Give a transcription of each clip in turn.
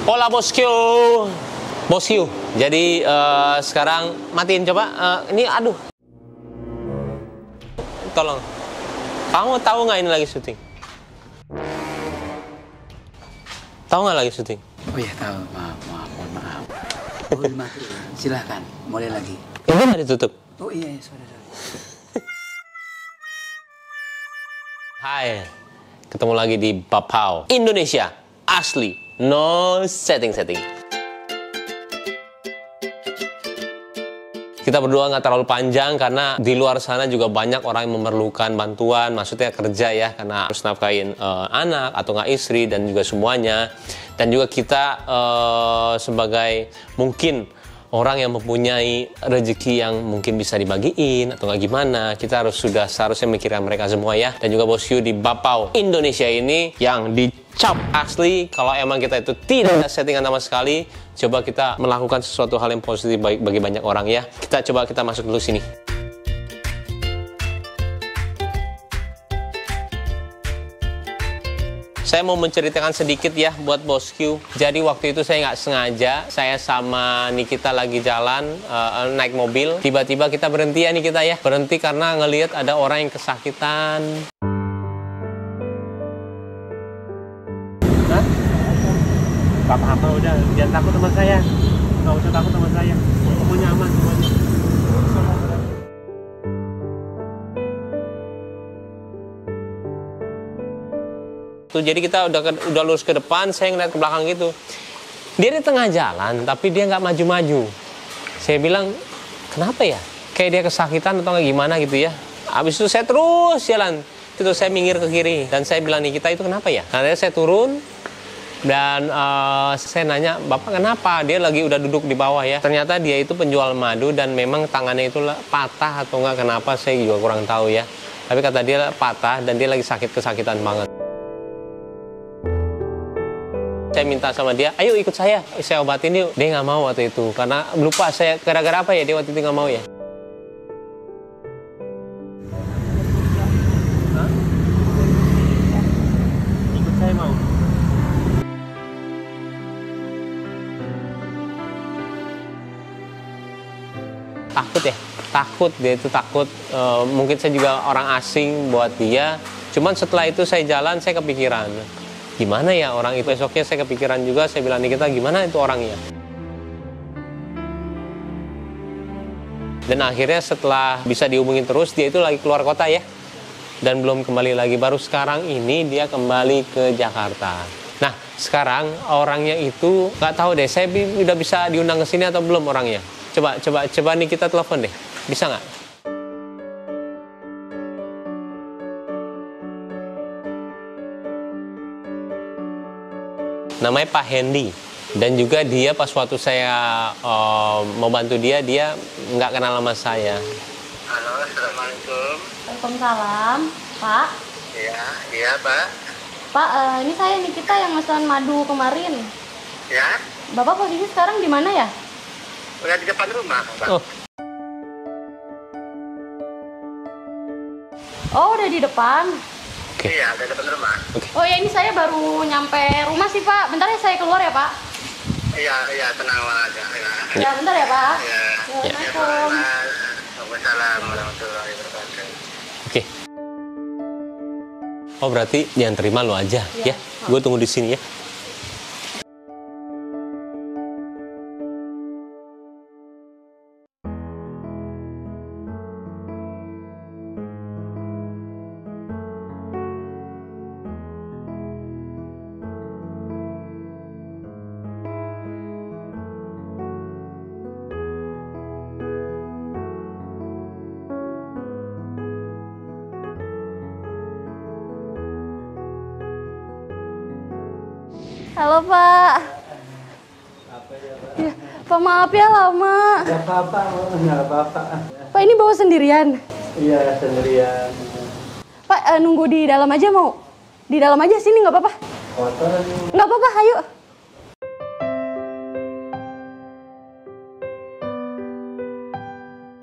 Hola bosku. Bosku. Jadi sekarang matiin coba. Ini aduh. Tolong. Kamu tahu nggak ini lagi syuting? Tahu nggak lagi syuting? Oh ya tahu. Mohon maaf. Oh, mati. Silahkan. Mulai lagi. Ini nggak ditutup. Oh iya, sorry. Hai. Ketemu lagi di Papau Indonesia. Asli. No setting-setting. Kita berdua nggak terlalu panjang karena di luar sana juga banyak orang yang memerlukan bantuan, maksudnya kerja ya, karena harus nafkahin anak atau nggak istri dan juga semuanya. Dan juga kita sebagai mungkin orang yang mempunyai rezeki yang mungkin bisa dibagiin atau nggak gimana, kita seharusnya memikirkan mereka semua ya. Dan juga bosku di Papau Indonesia ini yang dicap asli. Kalau emang kita itu tidak ada settingan sama sekali, coba kita melakukan sesuatu hal yang positif bagi banyak orang ya. Kita masuk dulu sini. Saya mau menceritakan sedikit ya buat bosku. Jadi waktu itu saya nggak sengaja, saya sama Nikita lagi jalan, naik mobil. Tiba-tiba kita berhenti ya Nikita ya. Berhenti karena ngelihat ada orang yang kesakitan. Hah? Gak apa-apa udah, jangan takut sama saya. Gak usah takut sama saya. Pokoknya aman semuanya. Tuh, jadi kita udah lurus ke depan, saya ngeliat ke belakang gitu. Dia di tengah jalan, tapi dia nggak maju-maju. Saya bilang, kenapa ya? Kayak dia kesakitan atau nggak gimana gitu ya. Habis itu saya terus jalan. Itu saya minggir ke kiri. Dan saya bilang, nih kita itu kenapa ya? Karena saya turun, dan saya nanya, Bapak kenapa? Dia lagi udah duduk di bawah ya. Ternyata dia itu penjual madu dan memang tangannya itu patah atau nggak kenapa, saya juga kurang tahu ya. Tapi kata dia patah dan dia lagi kesakitan banget. Saya minta sama dia, ayo ikut saya obatin yuk. Dia nggak mau waktu itu, karena lupa saya gara-gara apa ya dia waktu itu nggak mau ya. Hah? Ikut saya mau. Takut ya, dia itu takut. Mungkin saya juga orang asing buat dia. Cuman setelah itu saya jalan, saya kepikiran. Gimana ya orang itu? Besoknya saya kepikiran juga, saya bilang nih kita gimana itu orangnya. Dan akhirnya setelah bisa dihubungin terus, dia itu lagi keluar kota ya. Dan belum kembali lagi, baru sekarang ini dia kembali ke Jakarta. Nah sekarang orangnya itu, nggak tahu deh, saya udah bisa diundang ke sini atau belum orangnya. Coba nih kita telepon deh, bisa nggak? Namanya Pak Hendy. Dan juga dia pas waktu saya mau bantu dia nggak kenal sama saya. Halo, Assalamualaikum. Waalaikumsalam, Pak. Iya Pak. Pak, ini saya Nikita yang pesan madu kemarin. Ya, Bapak posisi sekarang di mana ya? udah di depan rumah Pak. Oh, udah di depan. Oke. Iya, udah di depan rumah. Oh ya, ini saya baru nyampe rumah sih, Pak. Bentar ya, saya keluar ya, Pak. Iya, tenang aja. Ya, bentar ya, Pak. Ya. Assalamualaikum. Waalaikumsalam warahmatullahi wabarakatuh. Oke. Oh berarti yang terima lo aja ya. Gue tunggu di sini ya. Halo, Pak. Ya, Pak, maaf ya lama. Gak apa-apa, nggak apa-apa. Pak, ini bawa sendirian? Iya, sendirian. Pak, nunggu di dalam aja mau? Di dalam aja sini, nggak apa-apa? Kotor. Nggak apa-apa, ayo.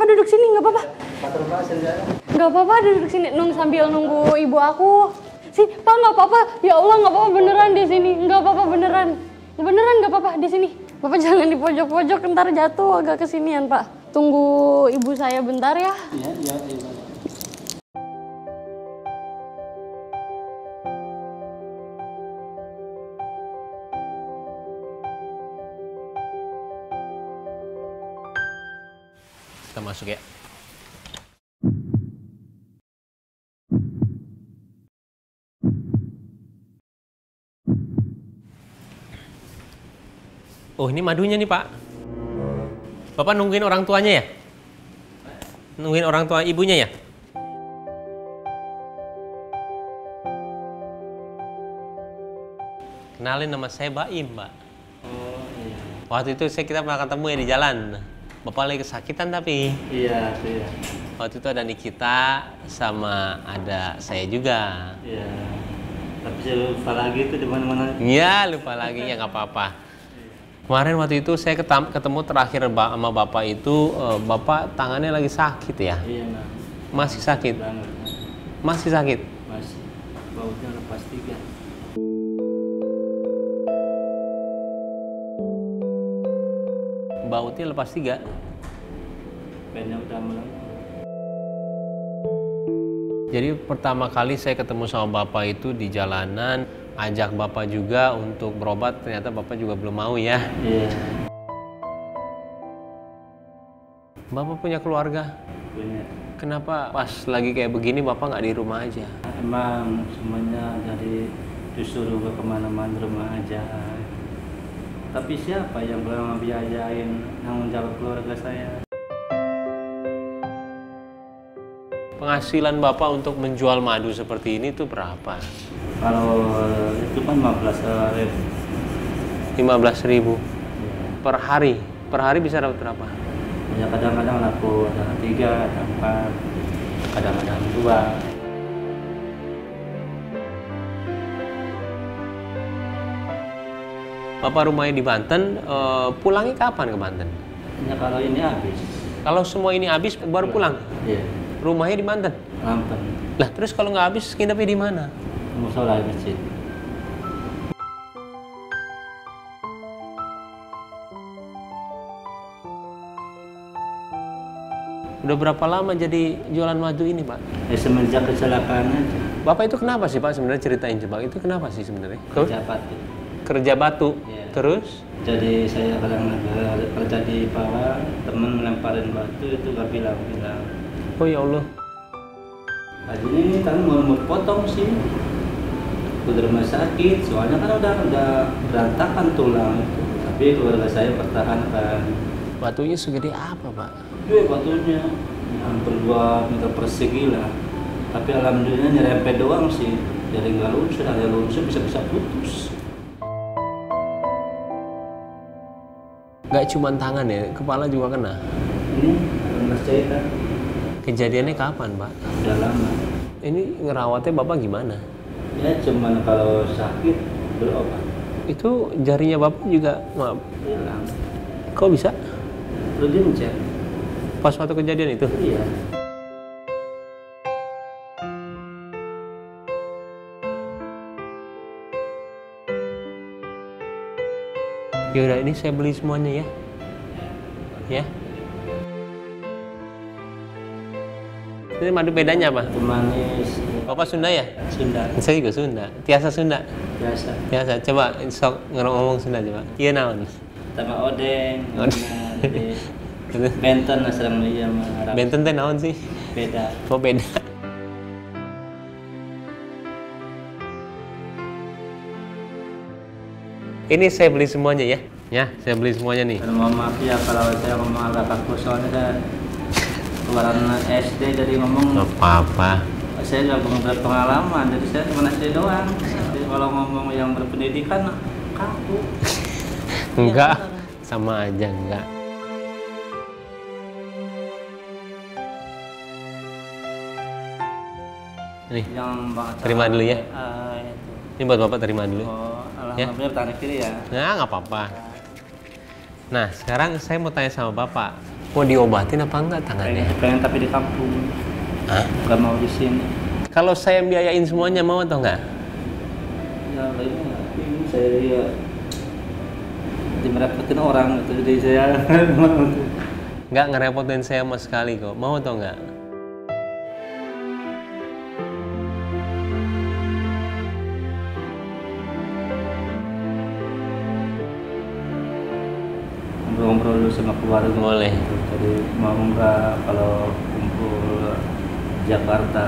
Pak, duduk sini, nggak apa-apa. Kotor Pak, sendirian. Nggak apa-apa, duduk sini sambil nunggu ibu aku. Sih, Pak, nggak apa-apa. Ya Allah, nggak apa-apa beneran di sini. Nggak apa-apa beneran. Ya beneran nggak apa-apa di sini. Bapak jangan di pojok-pojok, ntar jatuh agak kesinian Pak. Tunggu ibu saya bentar ya. Iya, iya, iya. Kita masuk ya. Oh, ini madunya nih, Pak. Bapak nungguin orang tuanya ya? Nungguin orang tua ibunya ya? Kenalin, nama saya Baim, Pak. Oh iya. Waktu itu kita pernah ketemu ya di jalan. Bapak lagi kesakitan tapi. Iya, iya. Waktu itu ada Nikita sama ada saya juga. Iya. Tapi saya lupa lagi itu di mana-mana. Iya, lupa lagi ya nggak apa-apa. Kemarin waktu itu saya ketemu terakhir sama Bapak itu, Bapak tangannya lagi sakit ya? Iya, nah. Masih sakit? Banget. Masih sakit? Masih. Bautnya lepas 3. Bautnya lepas 3? Bandnya udah mulai. Jadi pertama kali saya ketemu sama Bapak itu di jalanan, ajak Bapak juga untuk berobat, ternyata Bapak juga belum mau ya. Iya. Bapak punya keluarga? Punya. Kenapa pas lagi kayak begini Bapak nggak di rumah aja? Emang semuanya jadi disuruh ke kemana-mana rumah aja. Tapi siapa yang pernah biayain tanggung jawab keluarga saya? Penghasilan Bapak untuk menjual madu seperti ini tuh berapa? Kalau itu kan 15.000. 15.000 per hari. Per hari bisa dapat berapa? Ya kadang-kadang laku ada 3, ada 4, kadang-kadang 2. Bapak rumahnya di Banten, pulangnya kapan ke Banten? Ya kalau ini habis. Kalau semua ini habis baru pulang? Iya. Rumahnya di Banten? Lampung. Lah terus kalau nggak habis nginepnya di mana? Musola di masjid. Udah berapa lama jadi jualan madu ini, Pak? Ya semenjak kecelakaan aja. Bapak itu kenapa sih, Pak? Sebenarnya ceritain coba. Itu kenapa sih sebenarnya? Jabat. Kerja batu. Iya. Terus? Jadi saya kadang kerja di bawah, temen melemparin batu itu gak bilang-bilang. Oh ya Allah. Tadi ini kan mau potong sih. Udah rumah sakit, soalnya kan udah berantakan tulang itu. Tapi keluarga saya pertahankan. Batunya segede apa, Pak? Itu batunya hampir 2 meter persegi lah. Tapi alhamdulillah nyerempet doang sih. Jadi nggak lunsur, ada lunsur bisa-bisa putus. Nggak cuma tangan ya, kepala juga kena. Ini benar cerita. Kejadiannya kapan, Pak? Udah lama. Ini ngerawatnya Bapak gimana? Ya cuman kalau sakit berobat. Itu jarinya Bapak juga, maaf, Hilang. kok bisa? Terus dia mencet. Pas waktu kejadian itu? Iya. Yaudah, ini saya beli semuanya ya. Ya. Ini madu bedanya apa? Itu manis. Bapak Sunda ya? Sunda. Saya juga Sunda. Tiasa Sunda. Biasa. Tiasa. Coba sok ngomong Sunda coba. Iya naon. Sama odeng. Odeng. Nah, jadi Benten asrang dia sama Arab. Benten teh naon sih? Beda. Oh beda. Ini saya beli semuanya ya. Ya, saya beli semuanya nih. Dan mohon maaf ya kalau saya ngomong agak kaku soalnya saya keluaran SD jadi ngomong. Nggak apa-apa. Saya nggak belum berpengalaman, jadi saya cuma SD doang. Jadi kalau ngomong yang berpendidikan kaku. Enggak, sama aja enggak. Nih, Yang terima dulu ya. Ini buat Bapak terima dulu. Oh, alhamdulillah tangan kiri ya. Nah, nggak apa-apa. Nah, sekarang saya mau tanya sama Bapak. Mau diobatin apa enggak tangannya? Pengen tapi di kampung. Hah? Gak mau di sini. Kalau saya biayain semuanya mau atau enggak? Ya, ini saya lihat nanti merepotin orang gitu. Jadi saya Nggak ngerepotin saya sama sekali kok. Mau atau nggak? ngobrol-ngobrol dulu sama keluarga. Boleh. Jadi mau nggak kalau kumpul Jakarta?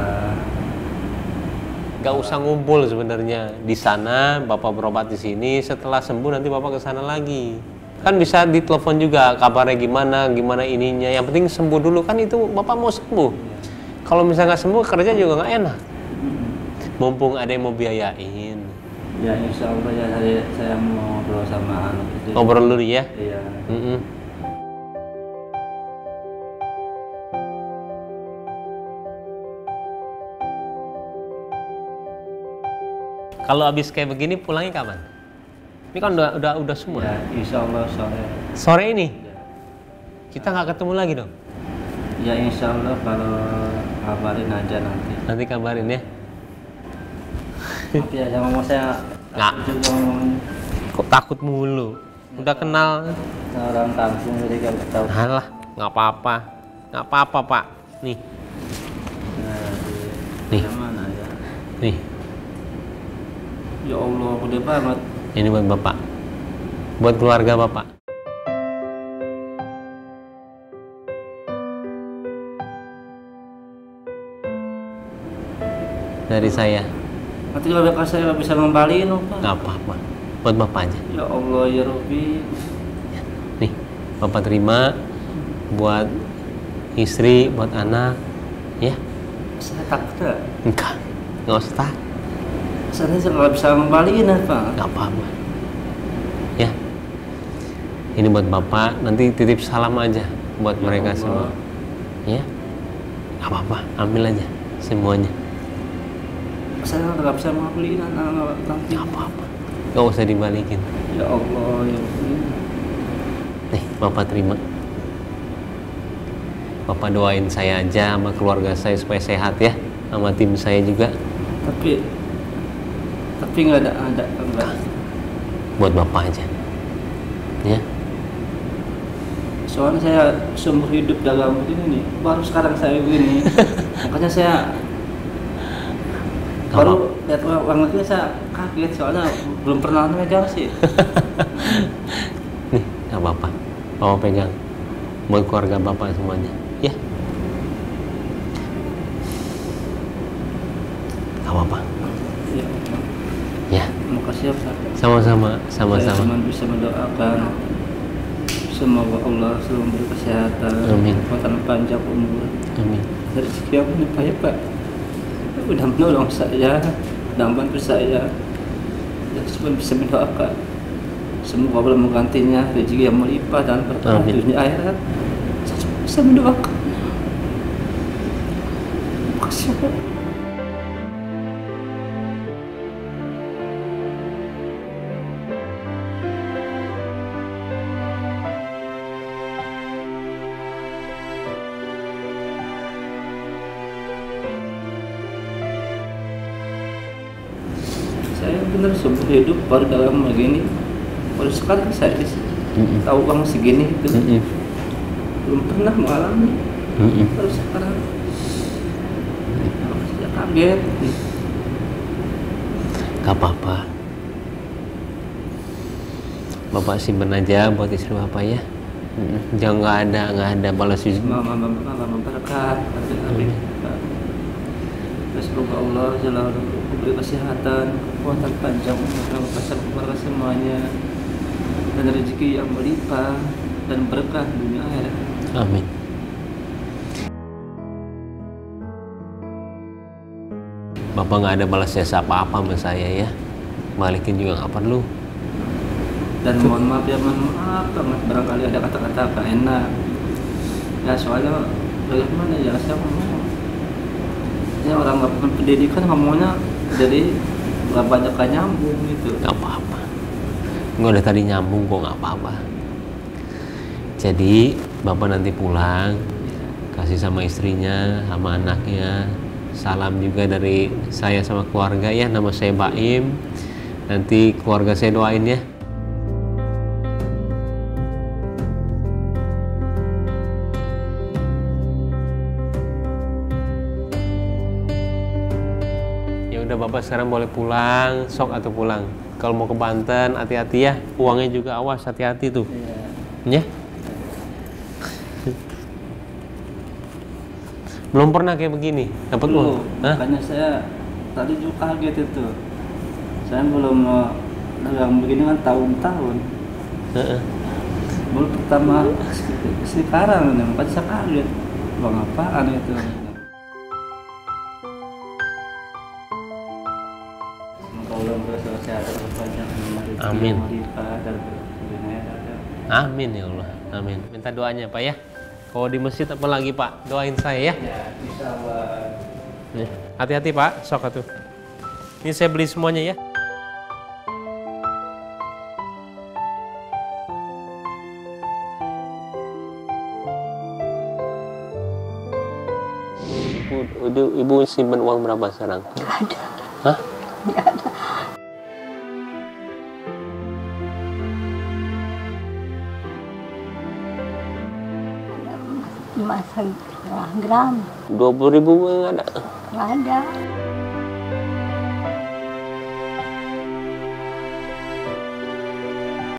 Nggak usah ngumpul sebenarnya. Di sana Bapak berobat di sini, setelah sembuh nanti Bapak ke sana lagi. Kan bisa ditelepon juga kabarnya gimana ininya. Yang penting sembuh dulu, kan itu Bapak mau sembuh. Kalau misalnya nggak sembuh, kerja juga nggak enak. Mumpung ada yang mau biayain. Ya insya Allah ya saya mau ngobrol sama anak itu. Ngobrol dulu ya. Iya. Kalau habis kayak begini pulangnya kapan? Ini kan udah semua. Ya insya Allah sore. Sore ini Ya. kita nggak ketemu lagi dong. Ya insya Allah kalau kabarin aja nanti. Nanti kabarin ya. Tapi ya jangan mau saya Nggak. juga ngomong Kok takut mulu? Udah kenal. orang kampung jadi kalau tahu. Alah, nggak apa-apa. Nggak apa-apa, Pak. Nih, Nah, Nih. yang mana ya? nih. Ya Allah, gede banget. Ini buat Bapak. Buat keluarga Bapak. Dari saya. Nanti kalau saya nggak bisa ngembaliin, Pak. Nggak apa-apa. Buat Bapak aja. Ya Allah ya Rabbi. Nih, Bapak terima. Buat istri, buat anak. Ya, Saya takut ya. nggak usah takut. Saya nggak bisa ngembaliin, Pak. Nggak apa-apa. Ya, ini buat Bapak. Nanti titip salam aja buat mereka Allah. semua. Ya, nggak apa-apa. Ambil aja semuanya. Saya nggak bisa ngembaliin anak nanti. Nggak apa-apa. Nggak usah dibalikin. Ya Allah ya Rabbi. Nih, Bapak terima. Bapak doain saya aja sama keluarga saya supaya sehat ya, sama tim saya juga. Tapi nggak ada. Buat Bapak aja. Ya. Soalnya saya seumur hidup dagang begini nih, baru sekarang saya begini. Makanya saya baru lihat uang lagi saya kaget soalnya belum pernah megang sih. Nih, nggak apa-apa. Bapak pegang. Buat keluarga Bapak semuanya. Ya. Nggak apa-apa. Ya, Ya. makasih ya Pak. Sama-sama. Saya Sama-sama. cuma bisa mendoakan semoga Allah selalu memberi kesehatan, Amin. kekuatan panjang umur, Amin. rezeki yang melimpah ya Pak. Udah menolong saya, udah bantu saya. Ya, cuma bisa mendoakan semoga Allah menggantinya rezeki yang melimpah dan berkah Amin. dunia akhirat. Saya cuma bisa mendoakan. Makasih ya Pak. Saya benar seumur hidup baru dalam begini, baru sekarang saya tahu uang segini itu belum pernah mengalami, baru sekarang saya kaget. Gak apa-apa. Bapak simpen aja buat istri Bapak ya. Jangan nggak ada balas Mama berkat, amin. Semoga Allah selalu memberi kesehatan, kekuatan panjang umur, pasang keluarga semuanya, dan rezeki yang melimpah dan berkah dunia akhirat. Amin. Bapak nggak ada balas jasa apa-apa sama saya ya. Balikin juga nggak perlu. Dan mohon maaf ya, mohon maaf banget barangkali ada kata-kata gak enak. Ya soalnya bagaimana ya, saya ngomong. Ya orang nggak punya pendidikan ngomongnya jadi nggak banyak kan nyambung gitu. Nggak apa-apa. Nggak udah tadi nyambung kok, nggak apa-apa. Jadi Bapak nanti pulang kasih sama istrinya, sama anaknya. Salam juga dari saya sama keluarga ya. Nama saya Baim. Nanti keluarga saya doain ya. udah Bapak sekarang boleh pulang, sok atau pulang. Kalau mau ke Banten, hati-hati ya. Uangnya juga awas, hati-hati tuh. Iya. Ya? Belum pernah kayak begini, dapat uang. Hah? Makanya saya tadi juga kaget itu. Saya belum dagang begini kan tahun-tahun. Heeh. Baru pertama sekarang nih, makanya saya kaget. Bang apaan itu? Semoga Allah berhasil sehat banyak. Amin. Dan Amin ya Allah. Amin. Minta doanya Pak ya. Kalau di masjid apa lagi Pak? Doain saya ya. ya, bisa Allah. Nih, hati-hati Pak, sok atuh. Ini saya beli semuanya ya. Ibu simpen uang berapa sekarang? Nggak ada. Hah? Nggak ada. Masang gram. 20.000 nggak ada. Nggak ada.